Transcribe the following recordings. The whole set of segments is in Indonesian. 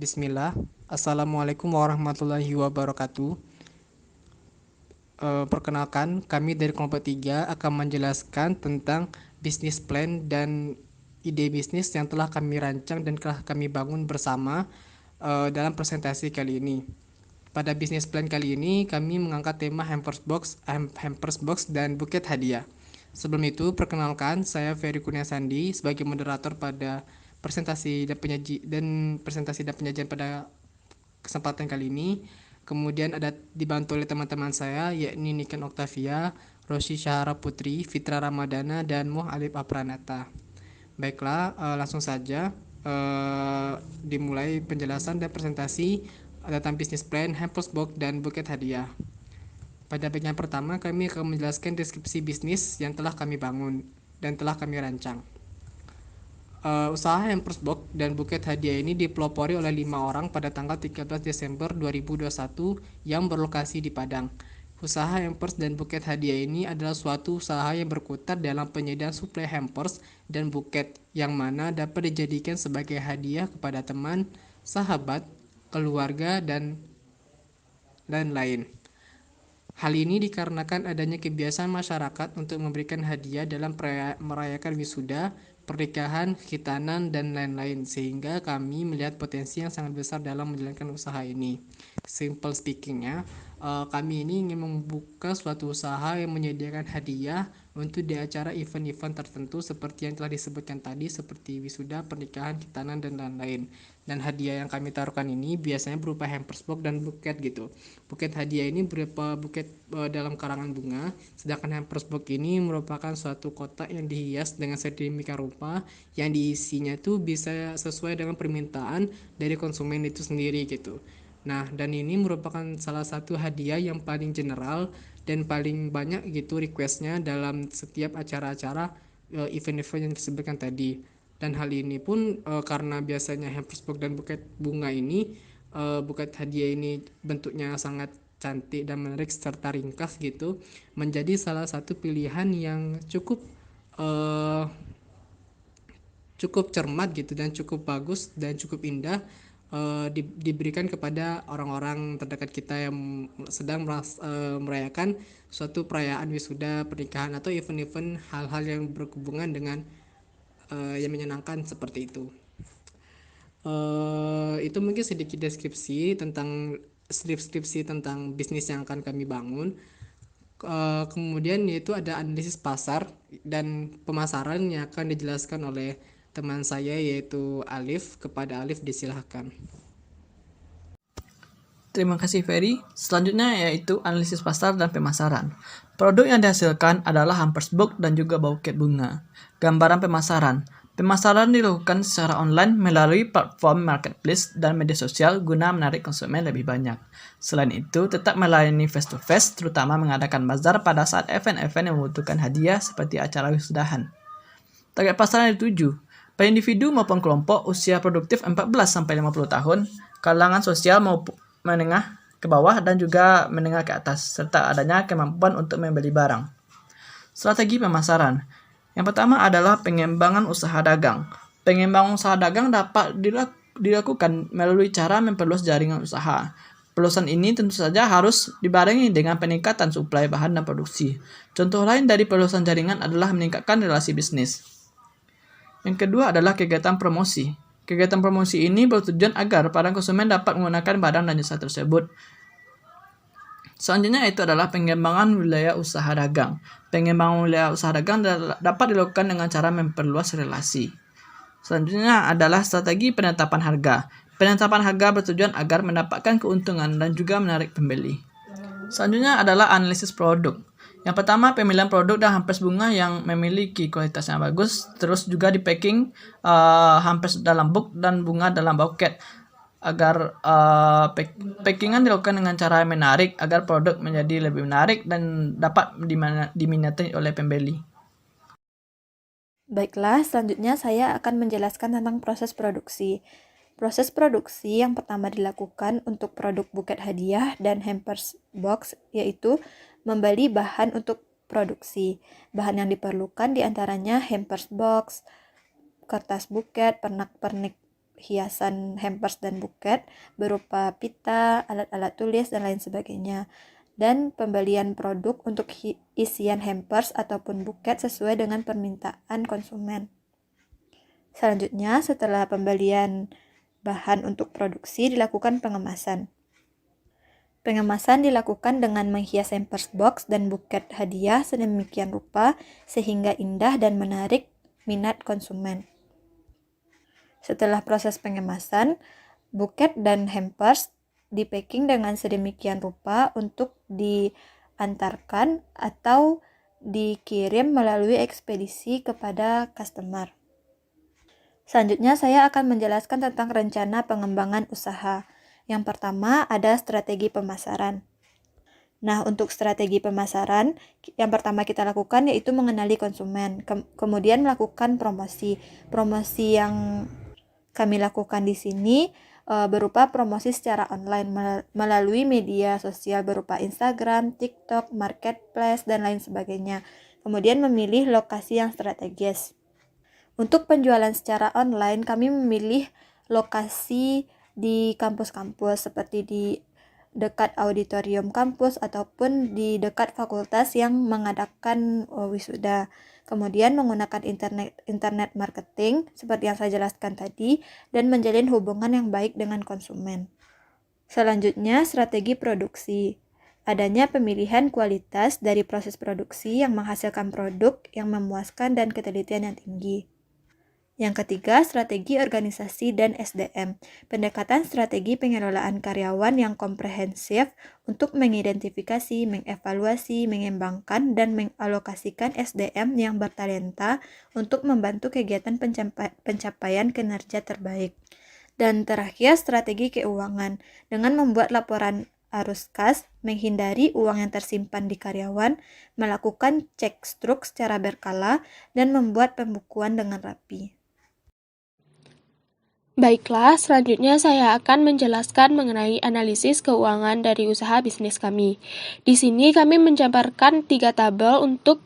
Bismillah. Assalamualaikum warahmatullahi wabarakatuh. Perkenalkan, kami dari kelompok 3 akan menjelaskan tentang bisnis plan dan ide bisnis yang telah kami rancang dan telah kami bangun bersama dalam presentasi kali ini. Pada bisnis plan kali ini, kami mengangkat tema hampers box dan buket hadiah. Sebelum itu, perkenalkan, saya Ferry Kurnia Sandi sebagai moderator pada presentasi dan penyajian pada kesempatan kali ini. Kemudian ada dibantu oleh teman-teman saya, yakni Niken Octavia, Rosi Syahara Putri, Fitra Ramadana, dan Muh Alif Apranata. Baiklah, langsung saja dimulai penjelasan dan presentasi tentang bisnis plan, hampers box, dan buket hadiah. Pada bagian pertama, kami akan menjelaskan deskripsi bisnis yang telah kami bangun dan telah kami rancang. Usaha hampers box dan buket hadiah ini dipelopori oleh 5 orang pada tanggal 13 Desember 2021 yang berlokasi di Padang. Usaha hampers dan buket hadiah ini adalah suatu usaha yang berkutat dalam penyediaan suplai hampers dan buket yang mana dapat dijadikan sebagai hadiah kepada teman, sahabat, keluarga, dan lain-lain. Hal ini dikarenakan adanya kebiasaan masyarakat untuk memberikan hadiah dalam merayakan wisuda, pernikahan, khitanan, dan lain-lain, sehingga kami melihat potensi yang sangat besar dalam menjalankan usaha ini. Simple speakingnya, kami ini ingin membuka suatu usaha yang menyediakan hadiah untuk di acara event-event tertentu seperti yang telah disebutkan tadi, seperti wisuda, pernikahan, khitanan, dan lain-lain. Dan hadiah yang kami taruhkan ini biasanya berupa hampers box dan buket gitu. Buket hadiah ini berupa buket dalam karangan bunga, sedangkan hampers box ini merupakan suatu kotak yang dihias dengan sedemikian rupa yang diisinya tuh bisa sesuai dengan permintaan dari konsumen itu sendiri gitu. Nah, dan ini merupakan salah satu hadiah yang paling general dan paling banyak gitu requestnya dalam setiap acara-acara event-event yang disebutkan tadi. Dan hal ini pun karena biasanya hampers box dan buket bunga ini, buket hadiah ini bentuknya sangat cantik dan menarik serta ringkas gitu, menjadi salah satu pilihan yang uh, cukup cermat gitu dan cukup bagus dan cukup indah diberikan kepada orang-orang terdekat kita yang sedang merayakan suatu perayaan wisuda, pernikahan, atau event-event hal-hal yang berhubungan dengan yang menyenangkan seperti itu. Itu mungkin sedikit deskripsi tentang deskripsi tentang bisnis yang akan kami bangun. Kemudian yaitu ada analisis pasar dan pemasaran yang akan dijelaskan oleh teman saya yaitu Alif. Kepada Alif disilahkan. Terima kasih Ferry. Selanjutnya yaitu analisis pasar dan pemasaran. Produk yang dihasilkan adalah hampers box dan juga buket bunga. Gambaran pemasaran. Pemasaran dilakukan secara online melalui platform marketplace dan media sosial guna menarik konsumen lebih banyak. Selain itu, tetap melayani face-to-face, terutama mengadakan bazar pada saat event-event yang membutuhkan hadiah seperti acara wisudahan. Target pasar yang dituju. Pada individu maupun kelompok usia produktif 14-50 tahun, kalangan sosial maupun menengah ke bawah dan juga menengah ke atas, serta adanya kemampuan untuk membeli barang. Strategi pemasaran. Yang pertama adalah pengembangan usaha dagang. Pengembangan usaha dagang dapat dilakukan melalui cara memperluas jaringan usaha. Perluasan ini tentu saja harus dibarengi dengan peningkatan suplai bahan dan produksi. Contoh lain dari perluasan jaringan adalah meningkatkan relasi bisnis. Yang kedua adalah kegiatan promosi. Kegiatan promosi ini bertujuan agar para konsumen dapat menggunakan barang dan jasa tersebut. Selanjutnya itu adalah pengembangan wilayah usaha dagang. Pengembangan wilayah usaha dagang dapat dilakukan dengan cara memperluas relasi. Selanjutnya adalah strategi penetapan harga. Penetapan harga bertujuan agar mendapatkan keuntungan dan juga menarik pembeli. Selanjutnya adalah analisis produk. Yang pertama, pemilihan produk dan hampers bunga yang memiliki kualitas yang bagus, terus juga di packing hampers dalam box dan bunga dalam buket agar packingan dilakukan dengan cara yang menarik agar produk menjadi lebih menarik dan dapat diminati oleh pembeli. Baiklah, selanjutnya saya akan menjelaskan tentang proses produksi. Proses produksi yang pertama dilakukan untuk produk buket hadiah dan hampers box yaitu membeli bahan untuk produksi. Bahan yang diperlukan diantaranya hampers box, kertas buket, pernak-pernik hiasan hampers dan buket berupa pita, alat-alat tulis, dan lain sebagainya. Dan pembelian produk untuk isian hampers ataupun buket sesuai dengan permintaan konsumen. Selanjutnya, setelah pembelian bahan untuk produksi, dilakukan pengemasan. Pengemasan dilakukan dengan menghias hampers box dan buket hadiah sedemikian rupa sehingga indah dan menarik minat konsumen. Setelah proses pengemasan, buket dan hampers di-packing dengan sedemikian rupa untuk diantarkan atau dikirim melalui ekspedisi kepada customer. Selanjutnya saya akan menjelaskan tentang rencana pengembangan usaha. Yang pertama ada strategi pemasaran. Nah, untuk strategi pemasaran, yang pertama kita lakukan yaitu mengenali konsumen, kemudian melakukan promosi. Promosi yang kami lakukan di sini berupa promosi secara online melalui media sosial berupa Instagram, TikTok, Marketplace, dan lain sebagainya. Kemudian memilih lokasi yang strategis. Untuk penjualan secara online, kami memilih lokasi di kampus-kampus seperti di dekat auditorium kampus ataupun di dekat fakultas yang mengadakan wisuda. Kemudian menggunakan internet marketing seperti yang saya jelaskan tadi dan menjalin hubungan yang baik dengan konsumen. Selanjutnya, strategi produksi. Adanya pemilihan kualitas dari proses produksi yang menghasilkan produk yang memuaskan dan ketelitian yang tinggi. Yang ketiga, strategi organisasi dan SDM. Pendekatan strategi pengelolaan karyawan yang komprehensif untuk mengidentifikasi, mengevaluasi, mengembangkan, dan mengalokasikan SDM yang bertalenta untuk membantu kegiatan pencapaian kinerja terbaik. Dan terakhir, strategi keuangan. Dengan membuat laporan arus kas, menghindari uang yang tersimpan di karyawan, melakukan cek struk secara berkala, dan membuat pembukuan dengan rapi. Baiklah, selanjutnya saya akan menjelaskan mengenai analisis keuangan dari usaha bisnis kami. Di sini kami menjabarkan 3 tabel untuk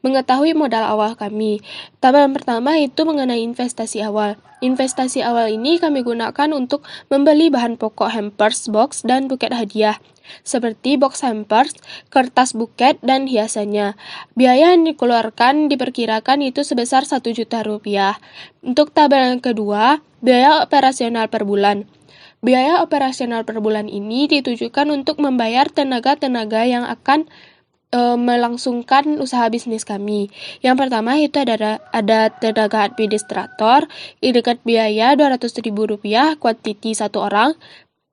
mengetahui modal awal kami. Tabel yang pertama itu mengenai investasi awal. Investasi awal ini kami gunakan untuk membeli bahan pokok hampers, box, dan buket hadiah, seperti box hampers, kertas buket, dan hiasannya. Biaya yang dikeluarkan diperkirakan itu sebesar 1 juta rupiah. Untuk tabel yang kedua, biaya operasional per bulan. Biaya operasional per bulan ini ditujukan untuk membayar tenaga-tenaga yang akan melangsungkan usaha bisnis kami. Yang pertama itu ada tenaga administrator, dengan biaya Rp200.000, kuantiti 1 orang.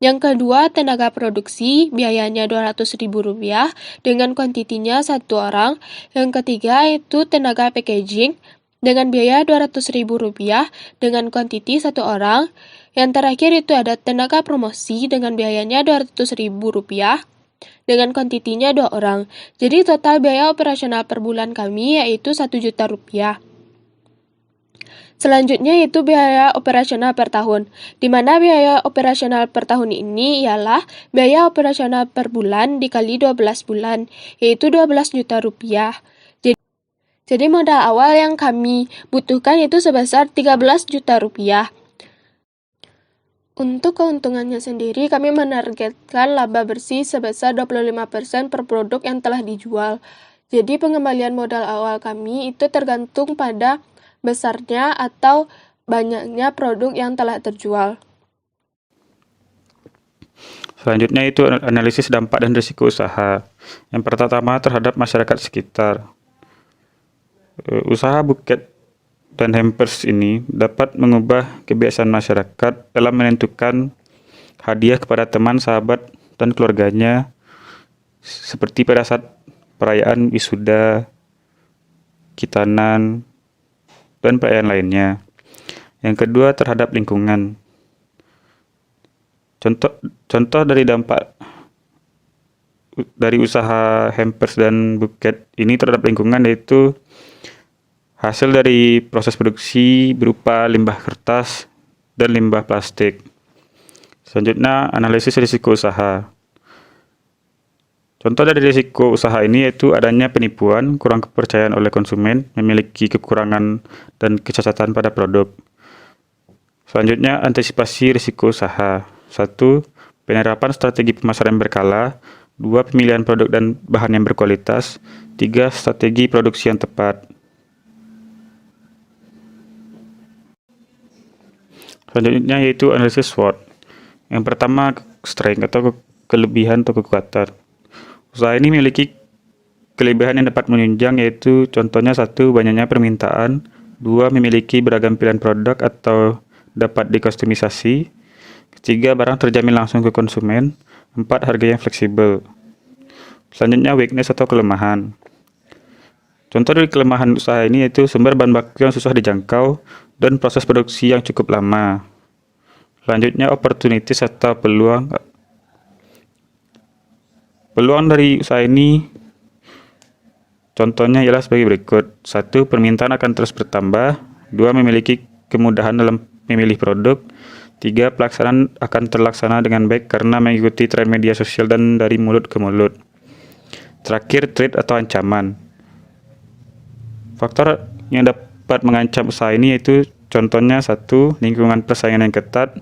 Yang kedua, tenaga produksi, biayanya Rp200.000 dengan kuantitinya 1 orang. Yang ketiga itu tenaga packaging dengan biaya Rp200.000 dengan kuantiti 1 orang. Yang terakhir itu ada tenaga promosi dengan biayanya Rp200.000 dengan kuantitinya 2 orang. Jadi total biaya operasional per bulan kami yaitu 1 juta rupiah. Selanjutnya itu biaya operasional per tahun, di mana biaya operasional per tahun ini ialah biaya operasional per bulan dikali 12 bulan, yaitu 12 juta rupiah. Jadi modal awal yang kami butuhkan itu sebesar 13 juta rupiah. Untuk keuntungannya sendiri, kami menargetkan laba bersih sebesar 25% per produk yang telah dijual. Jadi pengembalian modal awal kami itu tergantung pada besarnya atau banyaknya produk yang telah terjual. Selanjutnya itu analisis dampak dan risiko usaha. Yang pertama terhadap masyarakat sekitar. Usaha buket dan hampers ini dapat mengubah kebiasaan masyarakat dalam menentukan hadiah kepada teman, sahabat, dan keluarganya, seperti pada saat perayaan wisuda, khitanan, dan perayaan lainnya. Yang kedua terhadap lingkungan. Contoh dari dampak dari usaha hampers dan buket ini terhadap lingkungan yaitu hasil dari proses produksi berupa limbah kertas dan limbah plastik. Selanjutnya, analisis risiko usaha. Contoh dari risiko usaha ini yaitu adanya penipuan, kurang kepercayaan oleh konsumen, memiliki kekurangan dan kecacatan pada produk. Selanjutnya, antisipasi risiko usaha. 1. Penerapan strategi pemasaran berkala. 2. Pemilihan produk dan bahan yang berkualitas. 3. Strategi produksi yang tepat. Selanjutnya yaitu analisis SWOT. Yang pertama, strength atau kelebihan atau kekuatan. Usaha ini memiliki kelebihan yang dapat menunjang, yaitu contohnya 1. Banyaknya permintaan. 2. Memiliki beragam pilihan produk atau dapat dikustomisasi. 3. Barang terjamin langsung ke konsumen. 4. Harga yang fleksibel. Selanjutnya, weakness atau kelemahan. Contoh dari kelemahan usaha ini yaitu sumber bahan baku yang susah dijangkau dan proses produksi yang cukup lama. Selanjutnya, opportunities atau peluang. Peluang dari usaha ini contohnya ialah sebagai berikut. 1. Permintaan akan terus bertambah. 2. Memiliki kemudahan dalam memilih produk. 3. Pelaksanaan akan terlaksana dengan baik karena mengikuti tren media sosial dan dari mulut ke mulut. Terakhir, threat atau ancaman. Faktor yang dapat mengancam usaha ini yaitu contohnya 1. Lingkungan persaingan yang ketat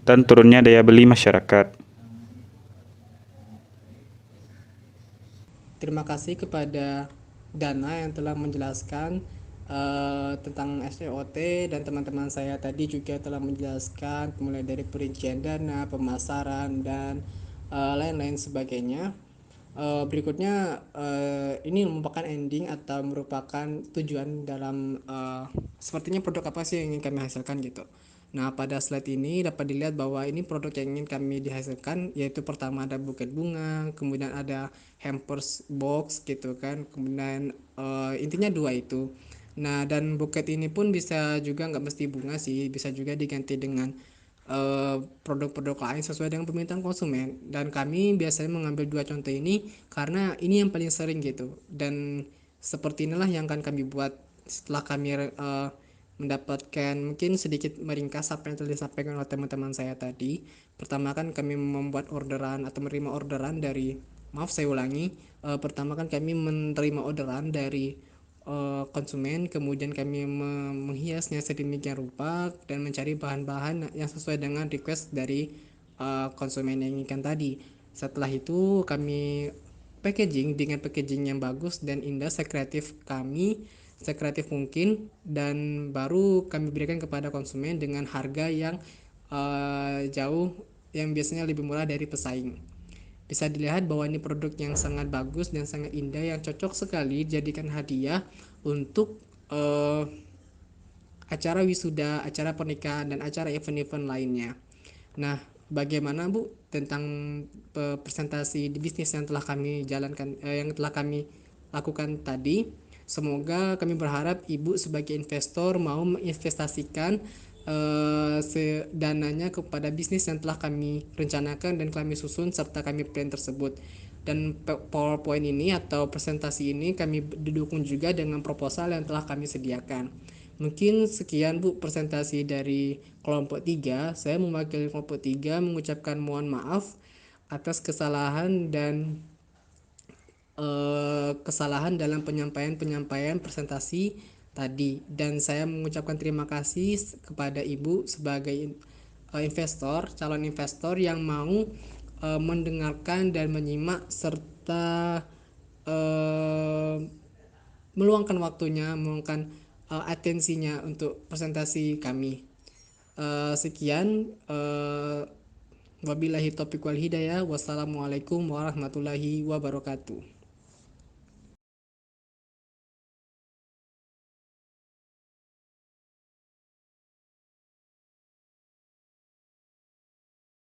dan turunnya daya beli masyarakat. Terima kasih kepada Dana yang telah menjelaskan tentang SEOT, dan teman-teman saya tadi juga telah menjelaskan mulai dari perincian dana, pemasaran, dan lain-lain sebagainya. Berikutnya ini merupakan ending atau merupakan tujuan dalam sepertinya produk apa sih yang ingin kami hasilkan gitu. Nah, pada slide ini dapat dilihat bahwa ini produk yang ingin kami dihasilkan, yaitu pertama ada buket bunga, kemudian ada hampers box gitu kan, kemudian intinya dua itu. Nah, dan buket ini pun bisa juga nggak mesti bunga sih, bisa juga diganti dengan produk-produk lain sesuai dengan permintaan konsumen. Dan kami biasanya mengambil dua contoh ini karena ini yang paling sering gitu, dan seperti inilah yang akan kami buat setelah kami mendapatkan, mungkin sedikit meringkas apa yang telah disampaikan oleh teman-teman saya tadi. Pertama kan kami membuat orderan atau menerima orderan dari, maaf saya ulangi, pertama kan kami menerima orderan dari konsumen, kemudian kami menghiasnya sedemikian rupa dan mencari bahan-bahan yang sesuai dengan request dari konsumen yang inginkan tadi. Setelah itu kami packaging dengan packaging yang bagus dan indah, sekreatif mungkin, dan baru kami berikan kepada konsumen dengan harga yang jauh, yang biasanya lebih murah dari pesaing. Bisa dilihat bahwa ini produk yang sangat bagus dan sangat indah yang cocok sekali dijadikan hadiah untuk acara wisuda, acara pernikahan, dan acara event-event lainnya. Nah, bagaimana Bu tentang presentasi di bisnis yang telah kami jalankan, yang telah kami lakukan tadi? Semoga kami berharap Ibu sebagai investor mau menginvestasikan dananya kepada bisnis yang telah kami rencanakan dan kami susun serta kami plan tersebut. Dan PowerPoint ini atau presentasi ini kami didukung juga dengan proposal yang telah kami sediakan. Mungkin sekian Bu presentasi dari kelompok 3. Saya mewakili kelompok 3 mengucapkan mohon maaf atas kesalahan dan kesalahan dalam penyampaian presentasi tadi, dan saya mengucapkan terima kasih kepada Ibu sebagai calon investor yang mau mendengarkan dan menyimak serta meluangkan waktunya, meluangkan atensinya untuk presentasi kami. Sekian, wabillahi taufiq wal hidayah. Wassalamualaikum warahmatullahi wabarakatuh.